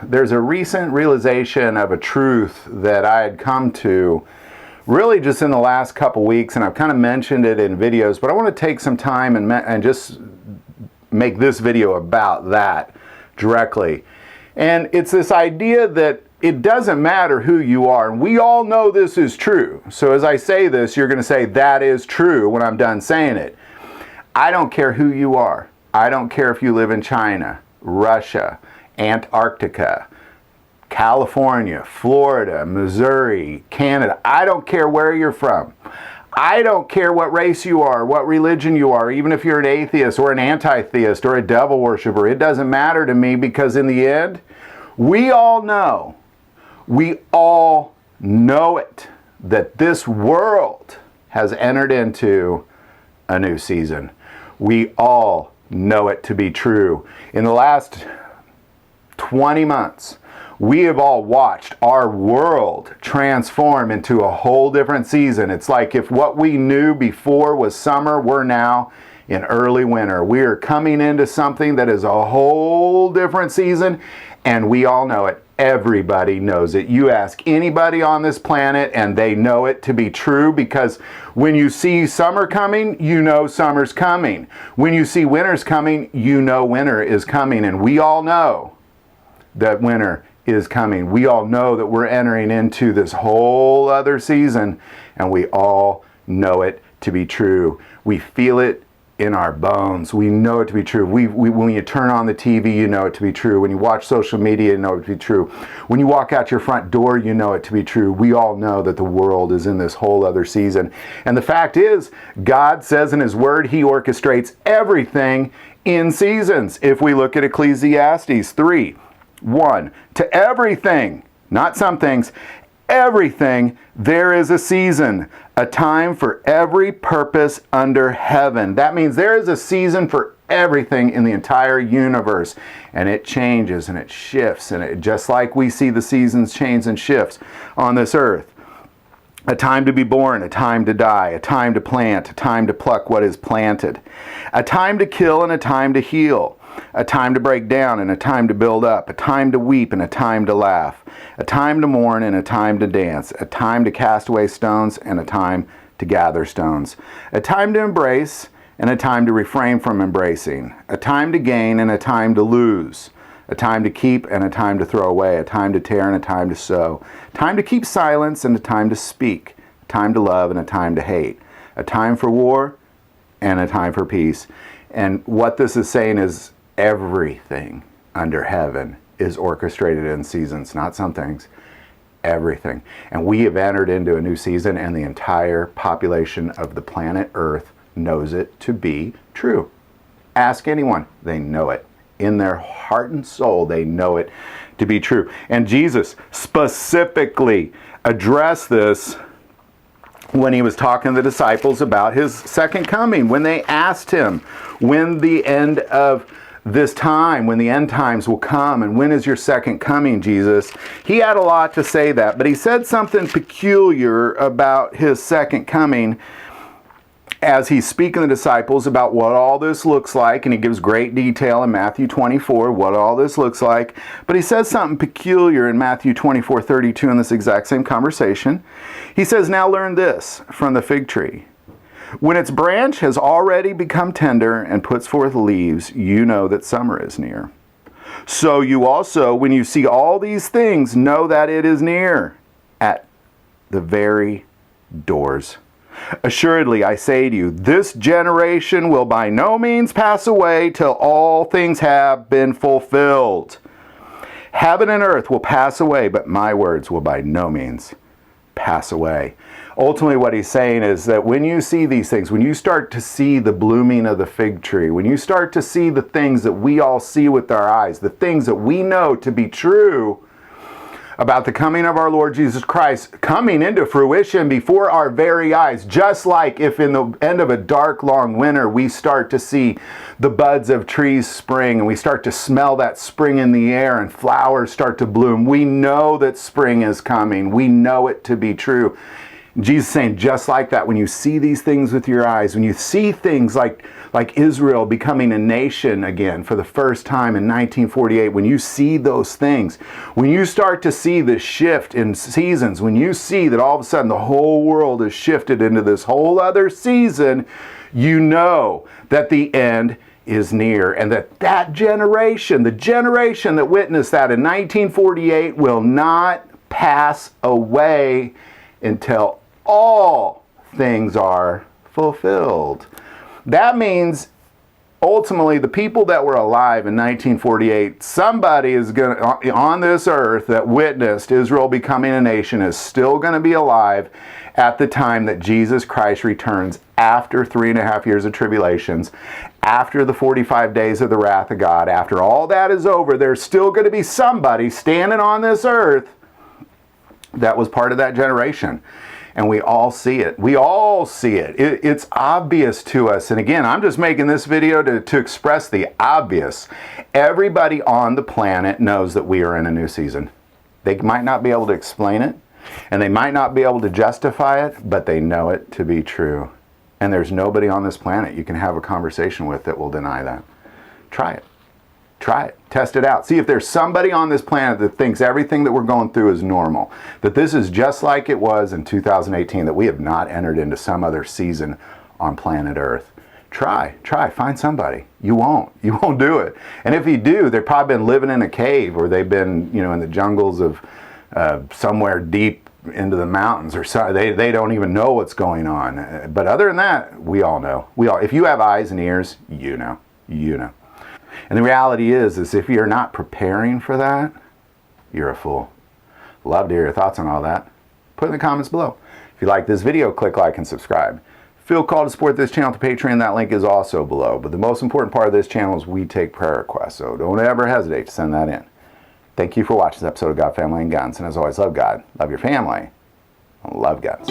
there's a recent realization of a truth that I had come to really just in the last couple weeks, and I've kind of mentioned it in videos, but I want to take some time and just make this video about that directly. And it's this idea that it doesn't matter who you are, and we all know this is true. So as I say this, you're going to say, that is true when I'm done saying it. I don't care who you are. I don't care if you live in China, Russia, Antarctica, California, Florida, Missouri, Canada. I don't care where you're from. I don't care what race you are, what religion you are, even if you're an atheist or an anti-theist or a devil worshiper. It doesn't matter to me, because in the end, we all know it, that this world has entered into a new season. We all know it to be true. In the last 20 months, we have all watched our world transform into a whole different season. It's like if what we knew before was summer, we're now in early winter. We are coming into something that is a whole different season, and we all know it. Everybody knows it. You ask anybody on this planet and they know it to be true, because when you see summer coming, you know summer's coming. When you see winter's coming, you know winter is coming. And we all know that winter is coming. We all know that we're entering into this whole other season, and we all know it to be true. We feel it in our bones. We know it to be true. When you turn on the TV, you know it to be true. When you watch social media, you know it to be true. When you walk out your front door, you know it to be true. We all know that the world is in this whole other season. And the fact is, God says in His Word, He orchestrates everything in seasons. If we look at Ecclesiastes 3:1, to everything, not some things, everything, there is a season, a time for every purpose under heaven. That means there is a season for everything in the entire universe. And it changes and it shifts. And it, just like we see the seasons change and shifts on this earth. A time to be born, a time to die, a time to plant, a time to pluck what is planted. A time to kill and a time to heal. A time to break down and a time to build up, a time to weep and a time to laugh, a time to mourn and a time to dance, a time to cast away stones and a time to gather stones, a time to embrace and a time to refrain from embracing, a time to gain and a time to lose, a time to keep and a time to throw away, a time to tear and a time to sow, a time to keep silence and a time to speak, a time to love and a time to hate, a time for war and a time for peace. And what this is saying is, everything under heaven is orchestrated in seasons, not some things, everything. And we have entered into a new season, and the entire population of the planet Earth knows it to be true. Ask anyone, they know it. In their heart and soul, they know it to be true. And Jesus specifically addressed this when He was talking to the disciples about His second coming, when they asked Him when the end of this time, when the end times will come, and when is your second coming, Jesus? He had a lot to say that, but He said something peculiar about His second coming as He's speaking to the disciples about what all this looks like, and He gives great detail in Matthew 24, what all this looks like. But He says something peculiar in Matthew 24:32 in this exact same conversation. He says, "Now learn this from the fig tree. When its branch has already become tender and puts forth leaves, you know that summer is near. So you also, when you see all these things, know that it is near, at the very doors. Assuredly, I say to you, this generation will by no means pass away till all things have been fulfilled. Heaven and earth will pass away, but my words will by no means pass away." Ultimately, what He's saying is that when you see these things, when you start to see the blooming of the fig tree, when you start to see the things that we all see with our eyes, the things that we know to be true about the coming of our Lord Jesus Christ coming into fruition before our very eyes, just like if in the end of a dark, long winter, we start to see the buds of trees spring and we start to smell that spring in the air and flowers start to bloom. We know that spring is coming. We know it to be true. Jesus is saying, just like that, when you see these things with your eyes, when you see things like Israel becoming a nation again for the first time in 1948, when you see those things, when you start to see the shift in seasons, when you see that all of a sudden the whole world is shifted into this whole other season, you know that the end is near, and that generation, the generation that witnessed that in 1948, will not pass away until all things are fulfilled. That means ultimately the people that were alive in 1948, somebody is going to, on this earth that witnessed Israel becoming a nation, is still going to be alive at the time that Jesus Christ returns, after 3.5 years of tribulations, after the 45 days of the wrath of God. After all that is over, there's still going to be somebody standing on this earth that was part of that generation. And we all see it. We all see it. It's obvious to us. And again, I'm just making this video to express the obvious. Everybody on the planet knows that we are in a new season. They might not be able to explain it, and they might not be able to justify it, but they know it to be true. And there's nobody on this planet you can have a conversation with that will deny that. Try it. Try it. Test it out. See if there's somebody on this planet that thinks everything that we're going through is normal. That this is just like it was in 2018, that we have not entered into some other season on planet Earth. Try. Find somebody. You won't do it. And if you do, they've probably been living in a cave, or they've been, in the jungles of somewhere deep into the mountains, or so. They don't even know what's going on. But other than that, we all know. If you have eyes and ears, you know. And the reality is if you're not preparing for that, you're a fool. Love to hear your thoughts on all that. Put in the comments below. If you like this video, click like and subscribe. Feel called to support this channel to Patreon. That link is also below. But the most important part of this channel is we take prayer requests, so don't ever hesitate to send that in. Thank you for watching this episode of God, Family, and Guns. And as always, love God, love your family, and love guns.